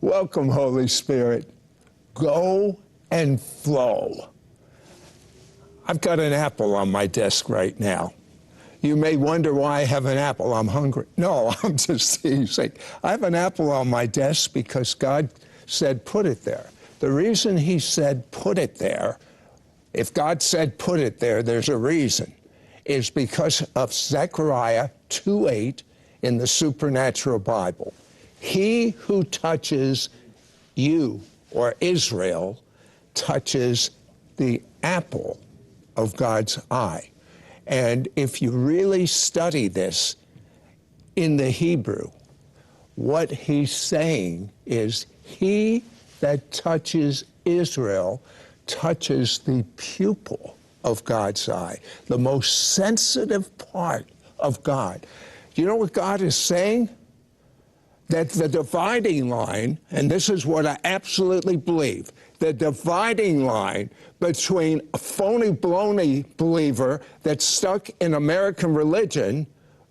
Welcome, Holy Spirit. Go and flow. I've got an apple on my desk right now. You may wonder why I have an apple. I'm hungry. No, I'm just teasing. I have an apple on my desk because God said put it there. The reason he said put it there, if God said put it there, there's a reason, is because of Zechariah 2:8 in the Supernatural Bible. He who touches you, or Israel, touches the apple of God's eye. And if you really study this in the Hebrew, what he's saying is he that touches Israel touches the pupil of God's eye, the most sensitive part of God. You know what God is saying? That the dividing line, and this is what I absolutely believe, the dividing line between a phony baloney believer that's stuck in American religion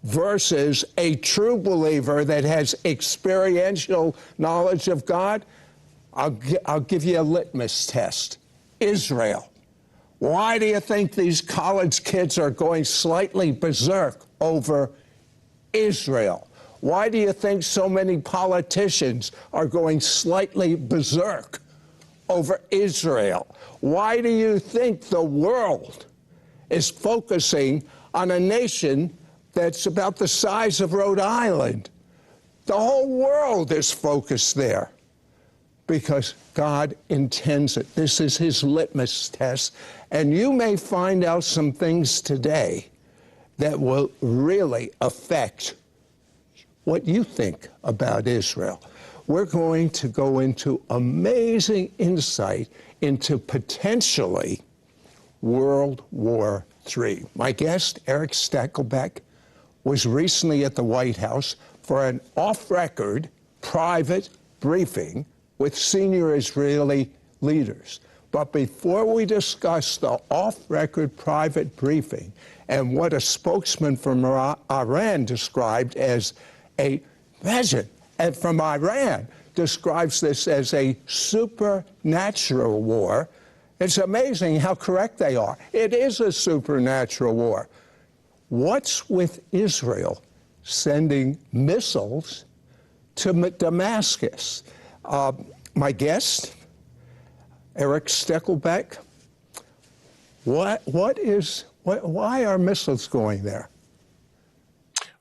versus a true believer that has experiential knowledge of God, I'll give you a litmus test. Israel. Why do you think these college kids are going slightly berserk over Israel? Why do you think so many politicians are going slightly berserk over Israel? Why do you think the world is focusing on a nation that's about the size of Rhode Island? The whole world is focused there because God intends it. This is his litmus test. And you may find out some things today that will really affect what you think about Israel. We're going to go into amazing insight into potentially World War III. My guest, Erick Stakelbeck, was recently at the White House for an off-record private briefing with senior Israeli leaders. But before we discuss the off-record private briefing and what a spokesman from Iran described as a vision, and from Iran describes this as a supernatural war. It's amazing how correct they are. It is a supernatural war. What's with Israel sending missiles to Damascus? My guest, Erick Stakelbeck, why are missiles going there?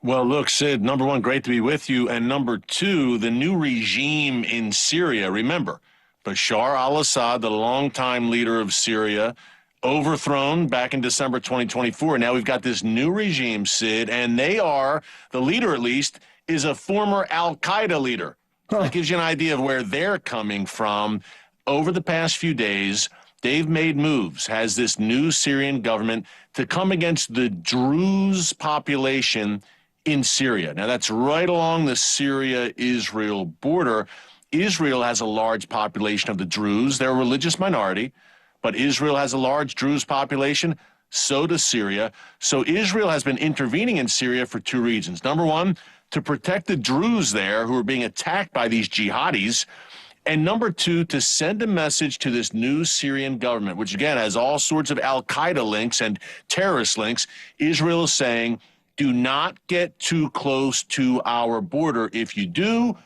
Well, look, Sid, number one, great to be with you. And number two, the new regime in Syria. Remember, Bashar al-Assad, the longtime leader of Syria, overthrown back in December 2024. Now we've got this new regime, Sid, and the leader at least, is a former al-Qaeda leader. That gives you an idea of where they're coming from. Over the past few days, they've made moves, has this new Syrian government, to come against the Druze population in Syria. Now, that's right along the Syria-Israel border. Israel has a large population of the Druze. They're a religious minority, but Israel has a large Druze population. So does Syria. So Israel has been intervening in Syria for two reasons. Number one, to protect the Druze there who are being attacked by these jihadis. And number two, to send a message to this new Syrian government, which again has all sorts of al-Qaeda links and terrorist links. Israel is saying, do not get too close to our border. If you do,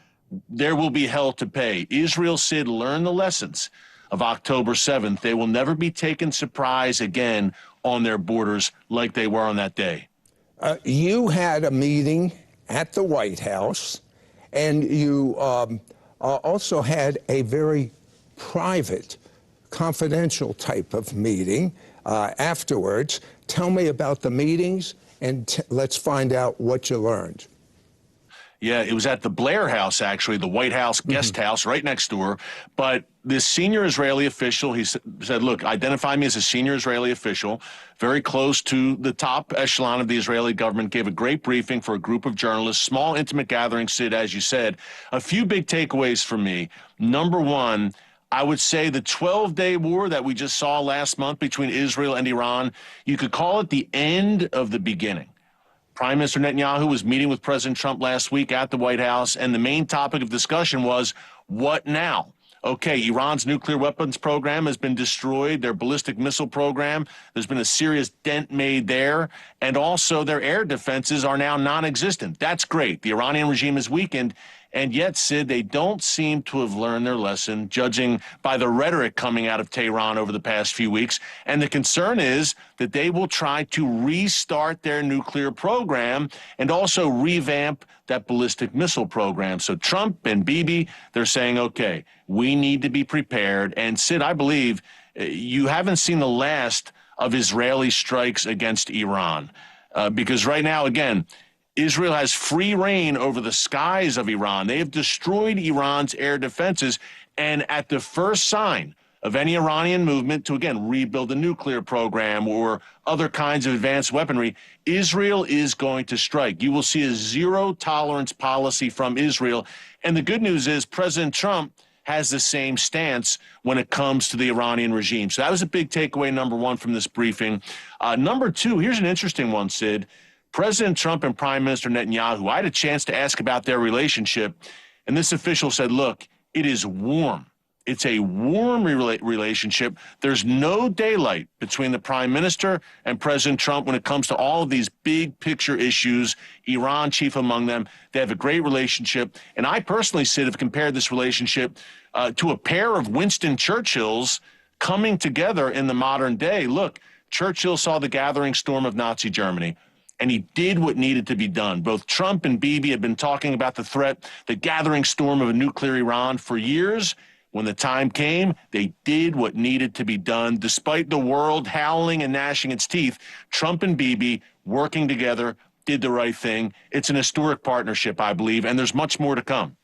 there will be hell to pay. Israel, Sid, learned the lessons of October 7th. They will never be taken surprise again on their borders like they were on that day. You had a meeting at the White House, and you also had a very private, confidential type of meeting afterwards. Tell me about the meetings, and let's find out what you learned. Yeah, it was at the Blair House, actually, the White House guest house right next door. But this senior Israeli official, he said, look, identify me as a senior Israeli official, very close to the top echelon of the Israeli government, gave a great briefing for a group of journalists, small, intimate gathering, Sid, as you said. A few big takeaways for me. Number one, I would say the 12-day war that we just saw last month between Israel and Iran, you could call it the end of the beginning. Prime Minister Netanyahu was meeting with President Trump last week at the White House, and the main topic of discussion was, What now? Okay, Iran's nuclear weapons program has been destroyed, their ballistic missile program, there's been a serious dent made there, and also their air defenses are now non-existent. That's great. The Iranian regime is weakened, and yet, Sid, they don't seem to have learned their lesson, judging by the rhetoric coming out of Tehran over the past few weeks. And the concern is that they will try to restart their nuclear program and also revamp that ballistic missile program. So Trump and Bibi, they're saying, okay, we need to be prepared. And Sid, I believe you haven't seen the last of Israeli strikes against Iran because right now, again, Israel has free reign over the skies of Iran. They have destroyed Iran's air defenses. And at the first sign of any Iranian movement to, again, rebuild the nuclear program or other kinds of advanced weaponry, Israel is going to strike. You will see a zero-tolerance policy from Israel. And the good news is President Trump has the same stance when it comes to the Iranian regime. So that was a big takeaway, number one, from this briefing. Number two, here's an interesting one, Sid. President Trump and Prime Minister Netanyahu, I had a chance to ask about their relationship, and this official said, look, it is warm. It's a warm relationship. There's no daylight between the Prime Minister and President Trump when it comes to all of these big picture issues, Iran chief among them. They have a great relationship. And I personally, Sid, have compared this relationship to a pair of Winston Churchills coming together in the modern day. Look, Churchill saw the gathering storm of Nazi Germany, and he did what needed to be done. Both Trump and Bibi have been talking about the threat, the gathering storm of a nuclear Iran for years. When the time came, they did what needed to be done. Despite the world howling and gnashing its teeth, Trump and Bibi working together did the right thing. It's an historic partnership, I believe, and there's much more to come.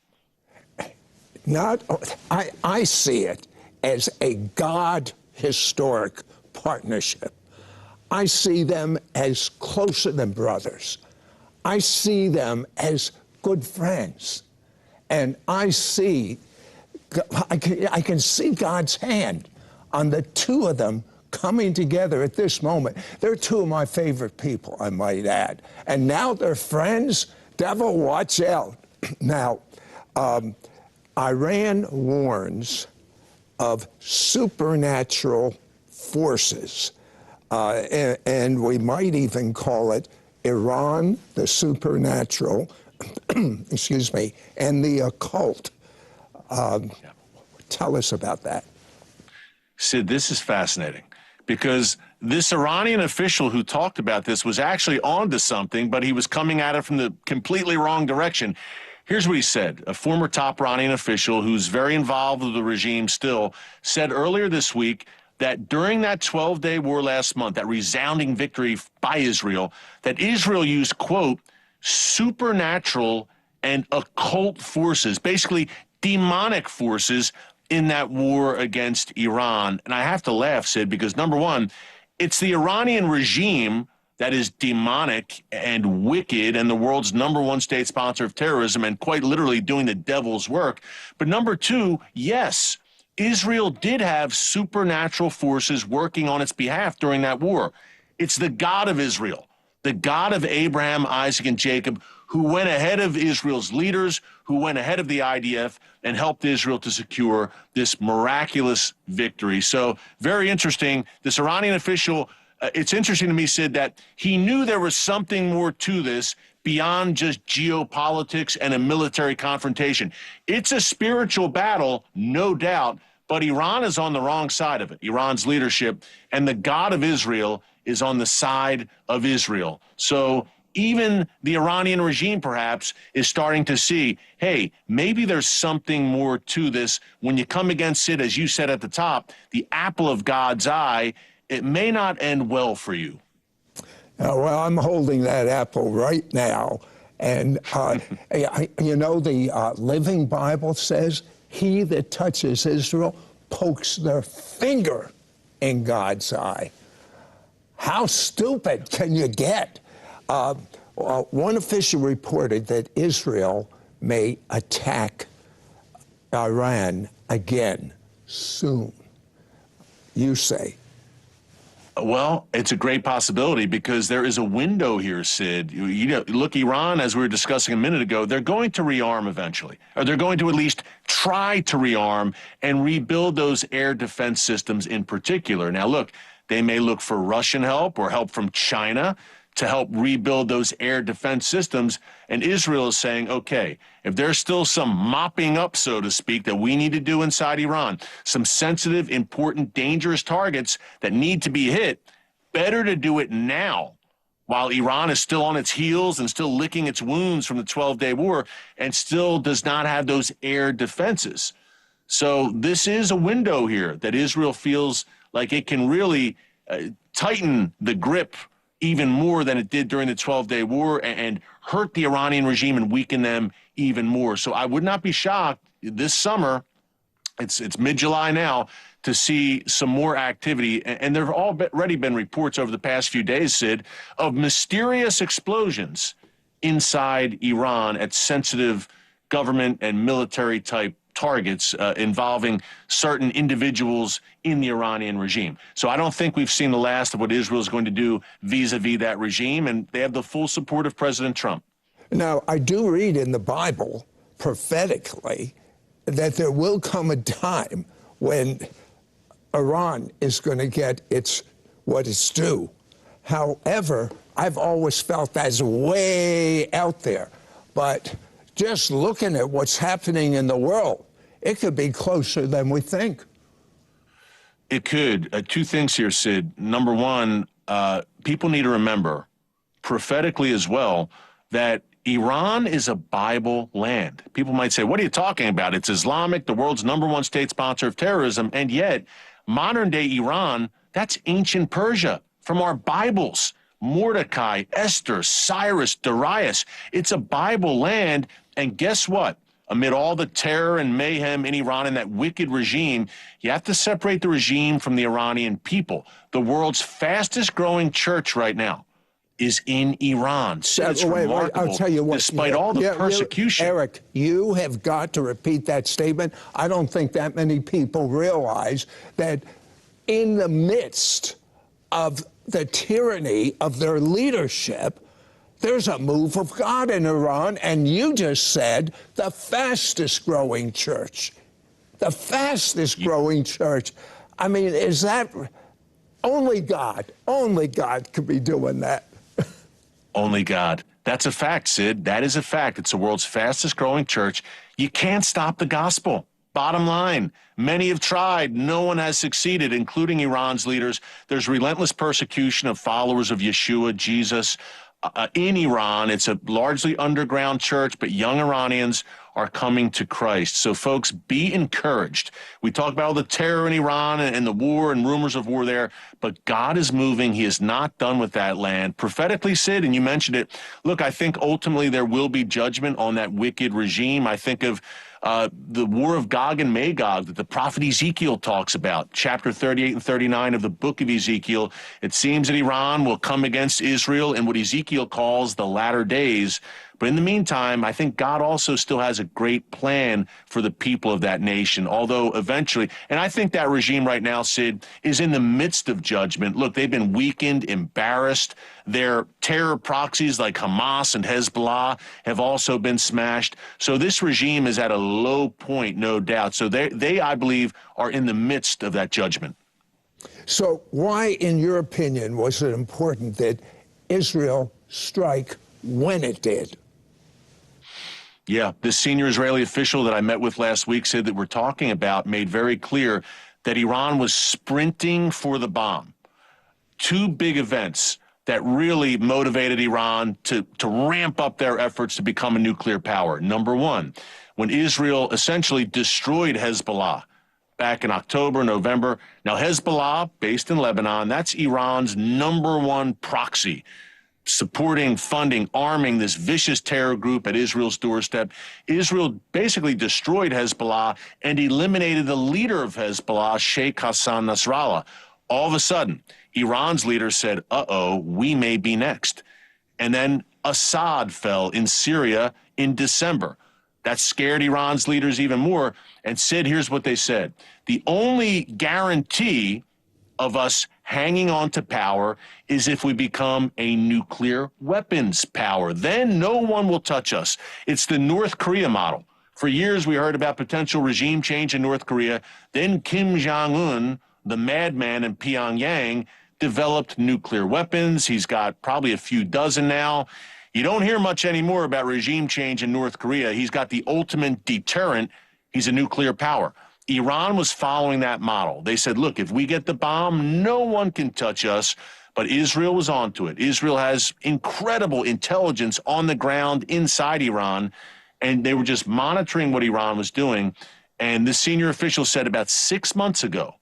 I see it as a God historic partnership. I see them as closer than brothers. I see them as good friends. And I can see God's hand on the two of them coming together at this moment. They're two of my favorite people, I might add. And now they're friends. Devil, watch out. Now, Iran warns of supernatural forces. And we might even call it Iran, the supernatural, excuse me, and the occult. Tell us about that. Sid, this is fascinating because this Iranian official who talked about this was actually onto something, but he was coming at it from the completely wrong direction. Here's what he said. A former top Iranian official who's very involved with the regime still said earlier this week that during that 12-day war last month, that resounding victory by Israel, that Israel used, quote, supernatural and occult forces, basically demonic forces in that war against Iran. And I have to laugh, Sid, because number one, it's the Iranian regime that is demonic and wicked and the world's number one state sponsor of terrorism and quite literally doing the devil's work. But number two, yes, Israel did have supernatural forces working on its behalf during that war. It's the God of Israel, the God of Abraham, Isaac, and Jacob, who went ahead of Israel's leaders, who went ahead of the IDF and helped Israel to secure this miraculous victory. So very interesting. This Iranian official, it's interesting to me, Sid, that he knew there was something more to this beyond just geopolitics and a military confrontation. It's a spiritual battle, no doubt, but Iran is on the wrong side of it, Iran's leadership, and the God of Israel is on the side of Israel. So even the Iranian regime perhaps is starting to see, hey, maybe there's something more to this. When you come against it, as you said at the top, the apple of God's eye, it may not end well for you. Well, I'm holding that apple right now. And, you know, the Living Bible says, he that touches Israel pokes their finger in God's eye. How stupid can you get? One official reported that Israel may attack Iran again soon. You say? Well, it's a great possibility because there is a window here, Sid. You know, look, Iran, as we were discussing a minute ago, they're going to rearm eventually, or they're going to at least try to rearm and rebuild those air defense systems in particular. Now, look, they may look for Russian help or help from China to help rebuild those air defense systems. And Israel is saying, okay, if there's still some mopping up, so to speak, that we need to do inside Iran, some sensitive, important, dangerous targets that need to be hit, better to do it now while Iran is still on its heels and still licking its wounds from the 12-day war and still does not have those air defenses. So this is a window here that Israel feels like it can really tighten the grip even more than it did during the 12-day war and hurt the Iranian regime and weaken them even more. So I would not be shocked this summer, it's mid-July now, to see some more activity. And there have already been reports over the past few days, Sid, of mysterious explosions inside Iran at sensitive government and military type targets involving certain individuals in the Iranian regime. So I don't think we've seen the last of what Israel is going to do vis-a-vis that regime, and they have the full support of President Trump. Now, I do read in the Bible prophetically that there will come a time when Iran is going to get what it's due. However, I've always felt that's way out there. But just looking at what's happening in the world, it could be closer than we think. It could. Two things here, Sid. Number one, people need to remember, prophetically as well, that Iran is a Bible land. People might say, what are you talking about? It's Islamic, the world's #1 state sponsor of terrorism, and yet modern-day Iran, that's ancient Persia from our Bibles. Mordecai, Esther, Cyrus, Darius. It's a Bible land, and guess what? Amid all the terror and mayhem in Iran and that wicked regime, you have to separate the regime from the Iranian people. The world's fastest-growing church right now is in Iran. So it's remarkable, I'll tell you what, despite all the persecution. Eric, you have got to repeat that statement. I don't think that many people realize that in the midst of the tyranny of their leadership, there's a move of God in Iran, and you just said the fastest growing church. The fastest growing church. I mean, is that only God could be doing that? Only God. That's a fact, Sid. That is a fact. It's the world's fastest growing church. You can't stop the gospel. Bottom line, many have tried. No one has succeeded, including Iran's leaders. There's relentless persecution of followers of Yeshua, Jesus, in Iran. It's a largely underground church, but young Iranians are coming to Christ. So, folks, be encouraged. We talk about all the terror in Iran and the war and rumors of war there, but God is moving. He is not done with that land. Prophetically, Sid, and you mentioned it, look, I think ultimately there will be judgment on that wicked regime. I think of the war of Gog and Magog that the prophet Ezekiel talks about, chapter 38 and 39 of the book of Ezekiel. It seems that Iran will come against Israel in what Ezekiel calls the latter days. But in the meantime, I think God also still has a great plan for the people of that nation, although eventually, and I think that regime right now, Sid, is in the midst of judgment. Look, they've been weakened, embarrassed. Their terror proxies like Hamas and Hezbollah have also been smashed. So this regime is at a low point, no doubt. So they, I believe, are in the midst of that judgment. So why, in your opinion, was it important that Israel strike when it did? Yeah, this senior Israeli official that I met with last week said that we're talking about made very clear that Iran was sprinting for the bomb. Two big events that really motivated Iran to ramp up their efforts to become a nuclear power. Number one, when Israel essentially destroyed Hezbollah back in October, November. Now, Hezbollah, based in Lebanon, that's Iran's #1 proxy, supporting, funding, arming this vicious terror group at Israel's doorstep. Israel basically destroyed Hezbollah and eliminated the leader of Hezbollah, Sheikh Hassan Nasrallah. All of a sudden, Iran's leader said, uh-oh, we may be next. And then Assad fell in Syria in December. That scared Iran's leaders even more. And Sid, here's what they said. The only guarantee of us hanging on to power is if we become a nuclear weapons power. Then no one will touch us. It's the North Korea model. For years, we heard about potential regime change in North Korea. Then Kim Jong-un, the madman in Pyongyang, developed nuclear weapons. He's got probably a few dozen now. You don't hear much anymore about regime change in North Korea. He's got the ultimate deterrent. He's a nuclear power. Iran was following that model. They said, look, if we get the bomb, no one can touch us. But Israel was onto it. Israel has incredible intelligence on the ground inside Iran, and they were just monitoring what Iran was doing. And this senior official said about 6 months ago,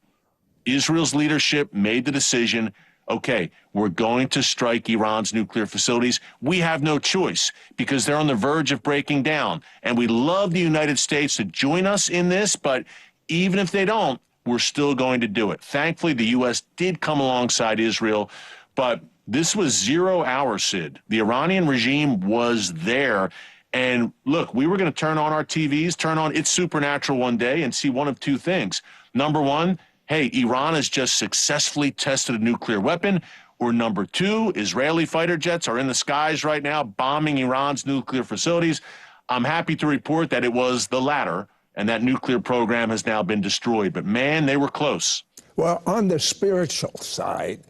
Israel's leadership made the decision, okay, we're going to strike Iran's nuclear facilities. We have no choice because they're on the verge of breaking down. And we love the United States to join us in this, but even if they don't, we're still going to do it. Thankfully, the U.S. did come alongside Israel, but this was 0 hours, Sid. The Iranian regime was there. And look, we were going to turn on our TVs, turn on It's Supernatural one day and see one of two things. Number one, hey, Iran has just successfully tested a nuclear weapon. Or number two, Israeli fighter jets are in the skies right now bombing Iran's nuclear facilities. I'm happy to report that it was the latter, and that nuclear program has now been destroyed. But man, they were close. Well, on the spiritual side,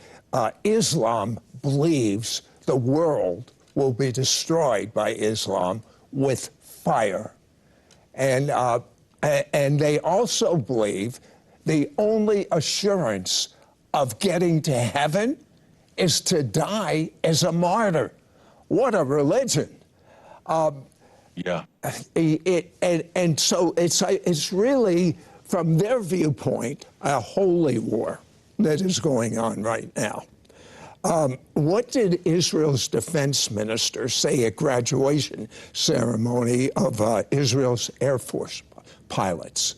Islam believes the world will be destroyed by Islam with fire. And they also believe the only assurance of getting to heaven is to die as a martyr. What a religion. Yeah. And so it's really, from their viewpoint, a holy war that is going on right now. What did Israel's defense minister say at graduation ceremony of Israel's Air Force pilots?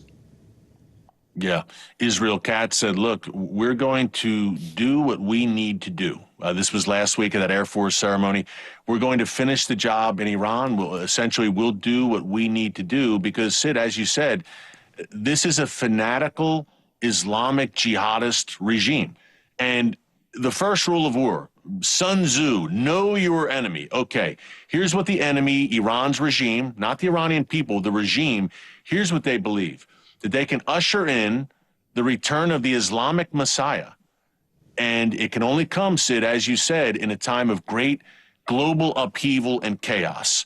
Yeah. Israel Katz said, look, we're going to do what we need to do. This was last week at that Air Force ceremony. We're going to finish the job in Iran. We'll do what we need to do because, Sid, as you said, this is a fanatical Islamic jihadist regime. And the first rule of war, Sun Tzu, know your enemy. Okay, here's what the enemy, Iran's regime, not the Iranian people, the regime, here's what they believe, that they can usher in the return of the Islamic Messiah. And it can only come, Sid, as you said, in a time of great global upheaval and chaos.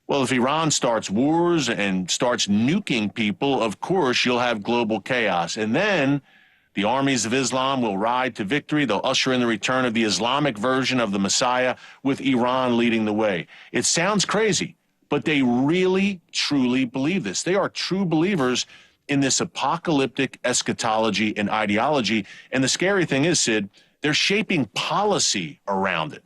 Well, if Iran starts wars and starts nuking people, of course, you'll have global chaos. And then the armies of Islam will ride to victory. They'll usher in the return of the Islamic version of the Messiah with Iran leading the way. It sounds crazy, but they really, truly believe this. They are true believers in this apocalyptic eschatology and ideology. And the scary thing is, Sid, they're shaping policy around it.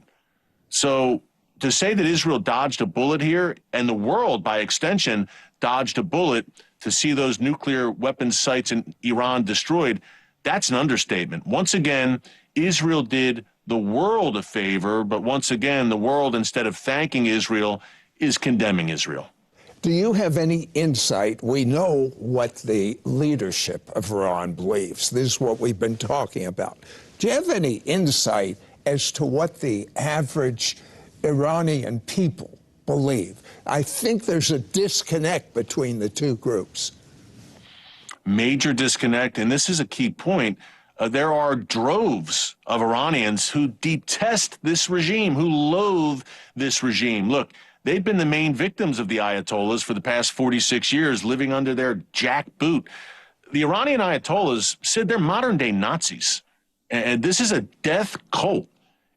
So to say that Israel dodged a bullet here, and the world, by extension, dodged a bullet to see those nuclear weapons sites in Iran destroyed, that's an understatement. Once again, Israel did the world a favor, but once again, the world, instead of thanking Israel, is condemning Israel. Do you have any insight? We know what the leadership of Iran believes. This is what we've been talking about. Do you have any insight as to what the average Iranian people believe? I think there's a disconnect between the two groups. Major disconnect, and this is a key point. There are droves of Iranians who detest this regime, who loathe this regime. Look, they've been the main victims of the Ayatollahs for the past 46 years, living under their jackboot. The Iranian Ayatollahs said they're modern-day Nazis, and this is a death cult.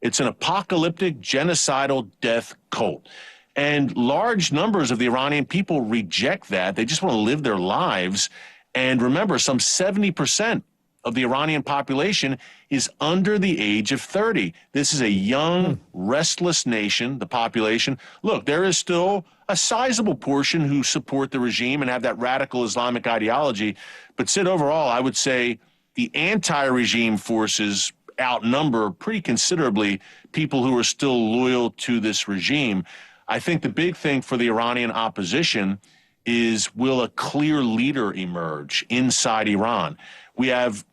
It's an apocalyptic, genocidal death cult. And large numbers of the Iranian people reject that. They just want to live their lives. And remember, some 70% of the Iranian population is under the age of 30. This is a young, restless nation, the population. Look, there is still a sizable portion who support the regime and have that radical Islamic ideology. But, Sid, overall, I would say the anti-regime forces outnumber pretty considerably people who are still loyal to this regime. I think the big thing for the Iranian opposition is, will a clear leader emerge inside Iran? We have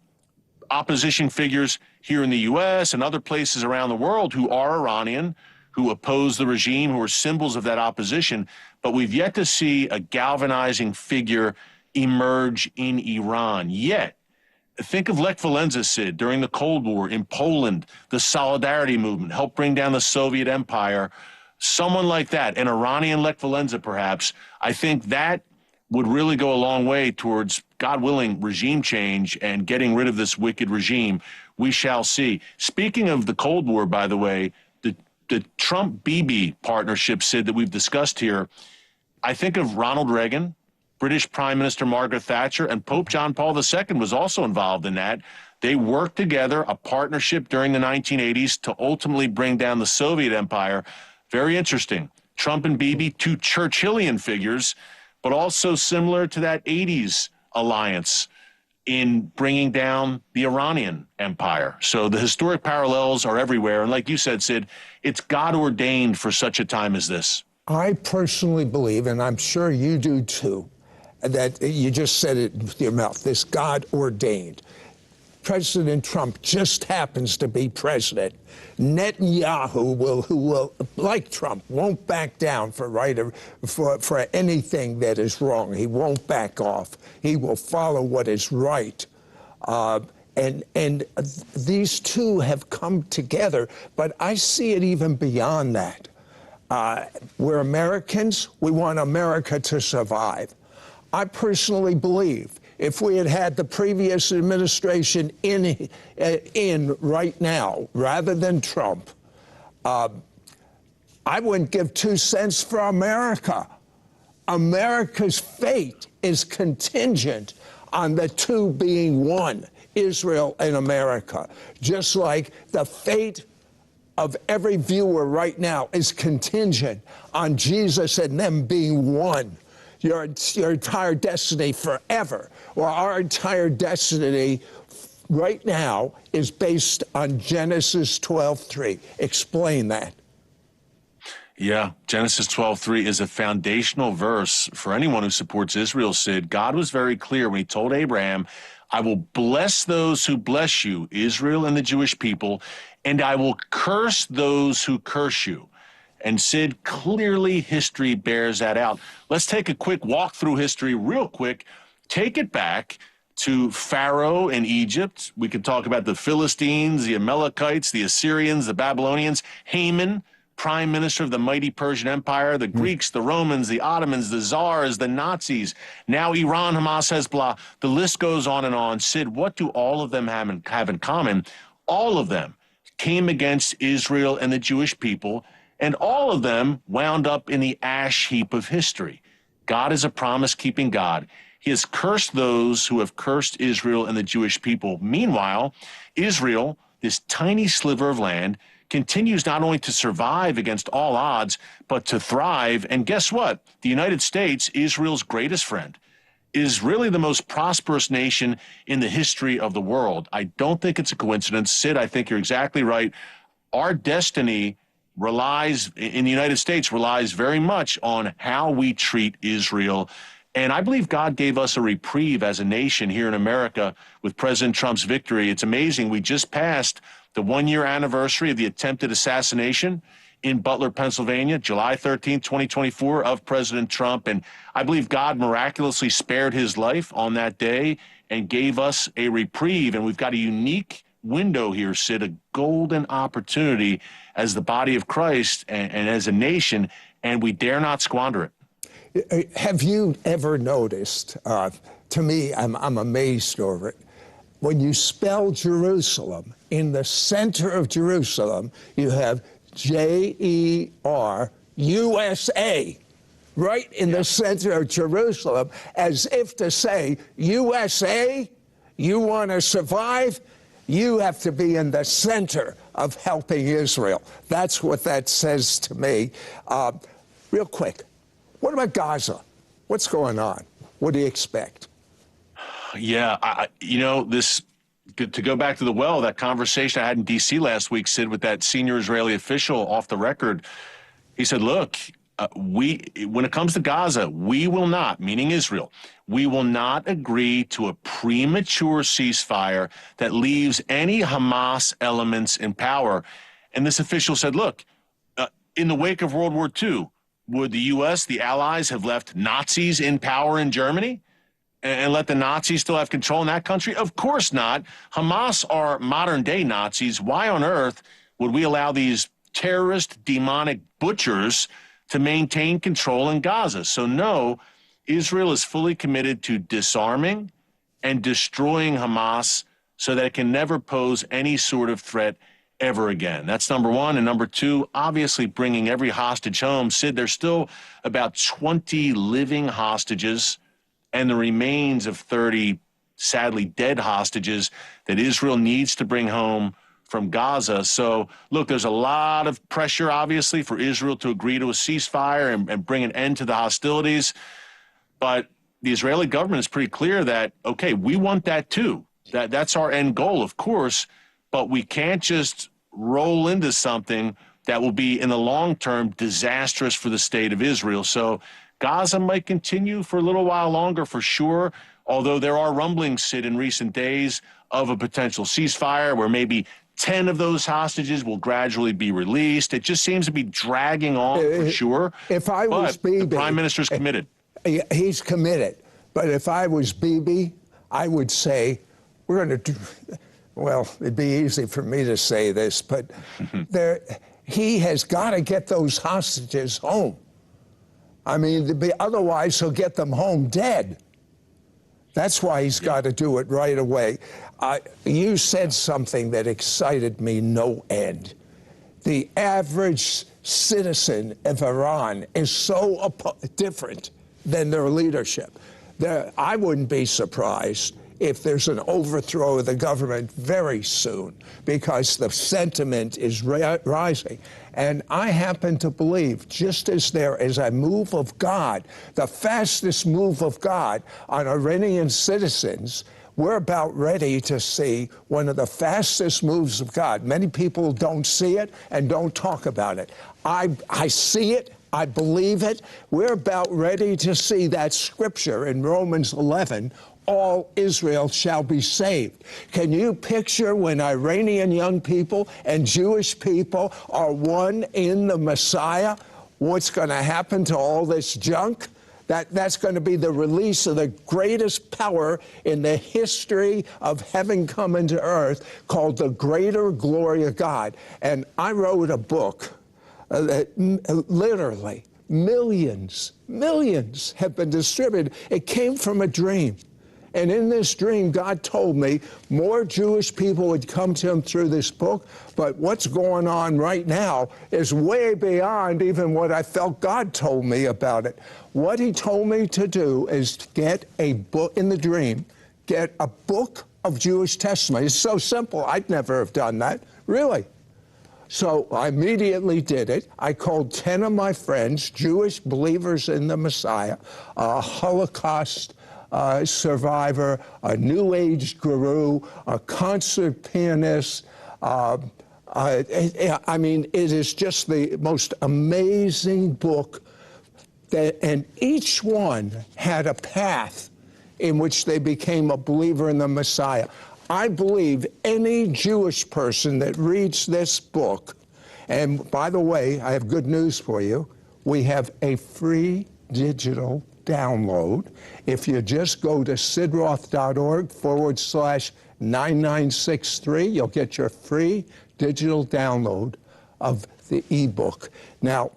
opposition figures here in the U.S. and other places around the world who are Iranian, who oppose the regime, who are symbols of that opposition. But we've yet to see a galvanizing figure emerge in Iran. Yet, think of Lech Walesa, Sid, during the Cold War in Poland, the Solidarity movement helped bring down the Soviet Empire. Someone like that, an Iranian Lech Walesa perhaps, I think that would really go a long way towards, God willing, regime change and getting rid of this wicked regime. We shall see. Speaking of the Cold War, by the way, the Trump-Bibi partnership, Sid, that we've discussed here, I think of Ronald Reagan, British Prime Minister Margaret Thatcher, and Pope John Paul II was also involved in that. They worked together, a partnership during the 1980s to ultimately bring down the Soviet Empire. Very interesting. Trump and Bibi, two Churchillian figures, but also similar to that 80s alliance in bringing down the Iranian empire. So the historic parallels are everywhere. And like you said, Sid, it's God ordained for such a time as this. I personally believe, and I'm sure you do too, that you just said it with your mouth, this God ordained. President Trump just happens to be president. Netanyahu who will, like Trump, won't back down for anything that is wrong. He won't back off. He will follow what is right. And these two have come together, but I see it even beyond that. We're Americans. We want America to survive. I personally believe if we had had the previous administration in right now, rather than Trump, I wouldn't give 2 cents for America. America's fate is contingent on the two being one, Israel and America. Just like the fate of every viewer right now is contingent on Jesus and them being one. Your entire destiny forever. Well, our entire destiny right now is based on Genesis 12:3. Explain that. Yeah, Genesis 12:3 is a foundational verse for anyone who supports Israel, Sid. God was very clear when he told Abraham, I will bless those who bless you, Israel and the Jewish people, and I will curse those who curse you. And Sid, clearly history bears that out. Let's take a quick walk through history real quick. Take it back to Pharaoh in Egypt. We can talk about the Philistines, the Amalekites, the Assyrians, the Babylonians, Haman, prime minister of the mighty Persian Empire, the Greeks, the Romans, the Ottomans, the Tsars, the Nazis, now Iran, Hamas, Hezbollah. The list goes on and on. Sid, what do all of them have in common? All of them came against Israel and the Jewish people, and all of them wound up in the ash heap of history. God is a promise-keeping God. He has cursed those who have cursed Israel and the Jewish people. Meanwhile, Israel, this tiny sliver of land, continues not only to survive against all odds, but to thrive. And guess what? The United States, Israel's greatest friend, is really the most prosperous nation in the history of the world. I don't think it's a coincidence. Sid, I think you're exactly right. Our destiny relies, in the United States, relies very much on how we treat Israel. And I believe God gave us a reprieve as a nation here in America with President Trump's victory. It's amazing. We just passed the one-year anniversary of the attempted assassination in Butler, Pennsylvania, July 13, 2024, of President Trump. And I believe God miraculously spared his life on that day and gave us a reprieve. And we've got a unique window here, Sid, a golden opportunity as the body of Christ and as a nation, and we dare not squander it. Have you ever noticed, to me, I'm amazed over it, when you spell Jerusalem, in the center of Jerusalem, you have J-E-R-U-S-A, right in the center of Jerusalem, as if to say, USA, you want to survive? You have to be in the center of helping Israel. That's what that says to me. Real quick, what about Gaza? What's going on? What do you expect? Yeah, to go back to the well, that conversation I had in D.C. last week, Sid, with that senior Israeli official off the record, he said, look, when it comes to Gaza, we will not, meaning Israel, we will not agree to a premature ceasefire that leaves any Hamas elements in power. And this official said, look, in the wake of World War II, would the U.S., the Allies, have left Nazis in power in Germany and let the Nazis still have control in that country? Of course not. Hamas are modern-day Nazis. Why on earth would we allow these terrorist, demonic butchers to maintain control in Gaza? So no, Israel is fully committed to disarming and destroying Hamas so that it can never pose any sort of threat ever again. That's number one. And number two, obviously bringing every hostage home. Sid, there's still about 20 living hostages and the remains of 30 sadly dead hostages that Israel needs to bring home from Gaza. So, look, there's a lot of pressure, obviously, for Israel to agree to a ceasefire and bring an end to the hostilities. But the Israeli government is pretty clear that, okay, we want that too. That's our end goal, of course, but we can't just roll into something that will be, in the long term, disastrous for the state of Israel. So Gaza might continue for a little while longer, for sure, although there are rumblings, Sid, in recent days of a potential ceasefire where maybe 10 of those hostages will gradually be released. It just seems to be dragging on, for sure. If I was Bibi, the prime minister's committed. He's committed. But if I was Bibi, I would say, we're going to do, well, it'd be easy for me to say this, but he has got to get those hostages home. I mean, otherwise he'll get them home dead. That's why he's got to do it right away. You said something that excited me no end. The average citizen of Iran is so different than their leadership. I wouldn't be surprised if there's an overthrow of the government very soon, because the sentiment is rising. And I happen to believe, just as there is a move of God, the fastest move of God on Iranian citizens, we're about ready to see one of the fastest moves of God. Many people don't see it and don't talk about it. I see it. I believe it. We're about ready to see that scripture in Romans 11, all Israel shall be saved. Can you picture when Iranian young people and Jewish people are one in the Messiah, what's going to happen to all this junk? That's going to be the release of the greatest power in the history of heaven come into earth, called The Greater Glory of God. And I wrote a book that literally millions have been distributed. It came from a dream. And in this dream, God told me more Jewish people would come to him through this book. But what's going on right now is way beyond even what I felt God told me about it. What he told me to do is to get a book in the dream, get a book of Jewish testimony. It's so simple. I'd never have done that, really. So I immediately did it. I called 10 of my friends, Jewish believers in the Messiah, a Holocaust survivor, a New Age guru, a concert pianist. I mean, it is just the most amazing book. And each one had a path in which they became a believer in the Messiah. I believe any Jewish person that reads this book, and by the way, I have good news for you. We have a free digital download. If you just go to sidroth.org/9963, you'll get your free digital download of the ebook. Now,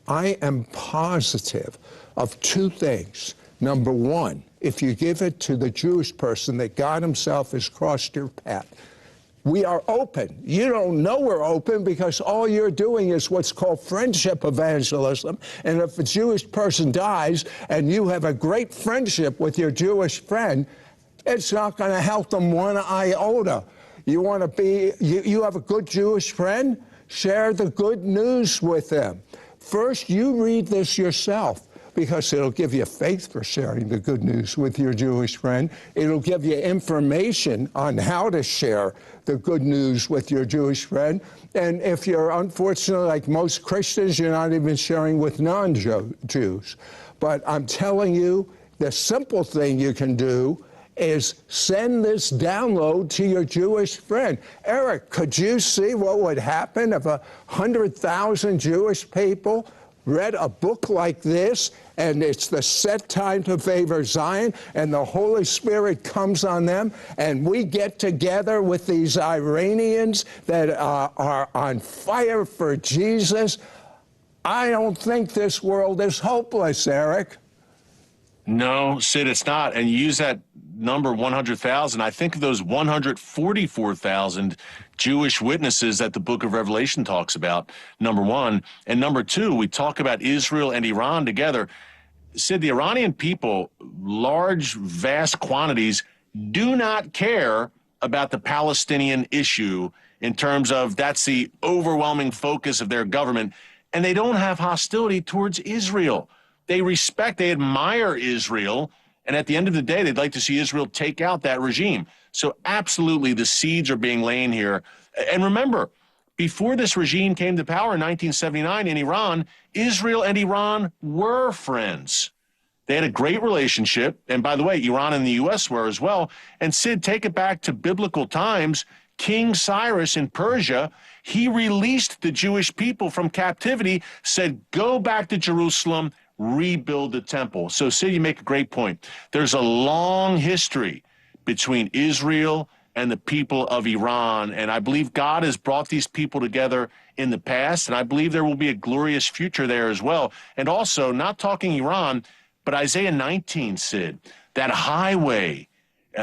I am positive of two things. Number one, if you give it to the Jewish person, that God himself has crossed your path. We are open. You don't know we're open because all you're doing is what's called friendship evangelism. And if a Jewish person dies and you have a great friendship with your Jewish friend, it's not going to help them one iota. You want to be, you have a good Jewish friend? Share the good news with them. First, you read this yourself. because it'll give you faith for sharing the good news with your Jewish friend. It'll give you information on how to share the good news with your Jewish friend. And if you're unfortunately, like most Christians, you're not even sharing with non-Jews. But I'm telling you, the simple thing you can do is send this download to your Jewish friend. Eric, could you see what would happen if 100,000 Jewish people read a book like this, and it's the set time to favor Zion, and the Holy Spirit comes on them, and we get together with these Iranians that are on fire for Jesus? I don't think this world is hopeless, Eric. No, Sid, it's not. And you use that number 100,000. I think of those 144,000 Jewish witnesses that the book of Revelation talks about, number one. And number two, we talk about Israel and Iran together. Sid, the Iranian people, large, vast quantities, do not care about the Palestinian issue in terms of that's the overwhelming focus of their government. And they don't have hostility towards Israel. They respect, they admire Israel, and at the end of the day, they'd like to see Israel take out that regime. So absolutely, the seeds are being laid here. And remember, before this regime came to power in 1979 in Iran, Israel and Iran were friends. They had a great relationship, and by the way, Iran and the U.S. were as well. And Sid, take it back to biblical times. King Cyrus in Persia, he released the Jewish people from captivity, said, go back to Jerusalem, rebuild the temple. So, Sid, you make a great point. There's a long history between Israel and the people of Iran, and I believe God has brought these people together in the past, and I believe there will be a glorious future there as well. And also, not talking Iran, but Isaiah 19, Sid, that highway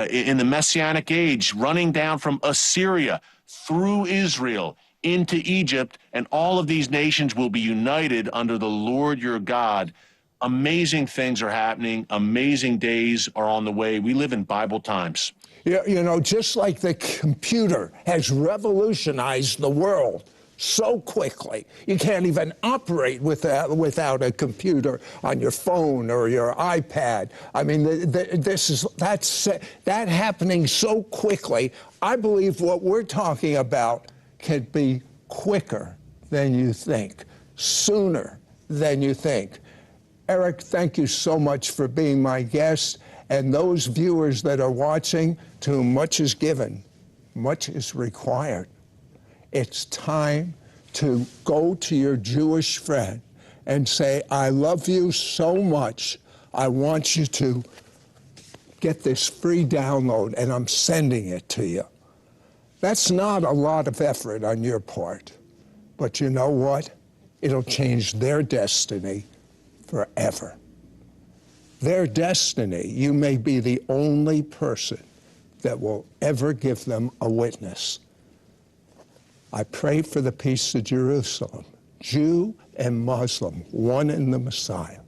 in the Messianic age running down from Assyria through Israel into Egypt, and all of these nations will be united under the Lord your God. Amazing things are happening. Amazing days are on the way. We live in Bible times. You know, just like the computer has revolutionized the world so quickly, you can't even operate without a computer on your phone or your iPad. I mean, that happening so quickly. I believe what we're talking about can be quicker than you think, sooner than you think. Eric, thank you so much for being my guest. And those viewers that are watching, to whom much is given, much is required. It's time to go to your Jewish friend and say, I love you so much. I want you to get this free download, and I'm sending it to you. That's not a lot of effort on your part. But you know what? It'll change their destiny forever. Their destiny, you may be the only person that will ever give them a witness. I pray for the peace of Jerusalem, Jew and Muslim, one in the Messiah.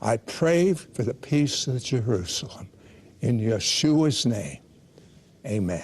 I pray for the peace of Jerusalem. In Yeshua's name, amen.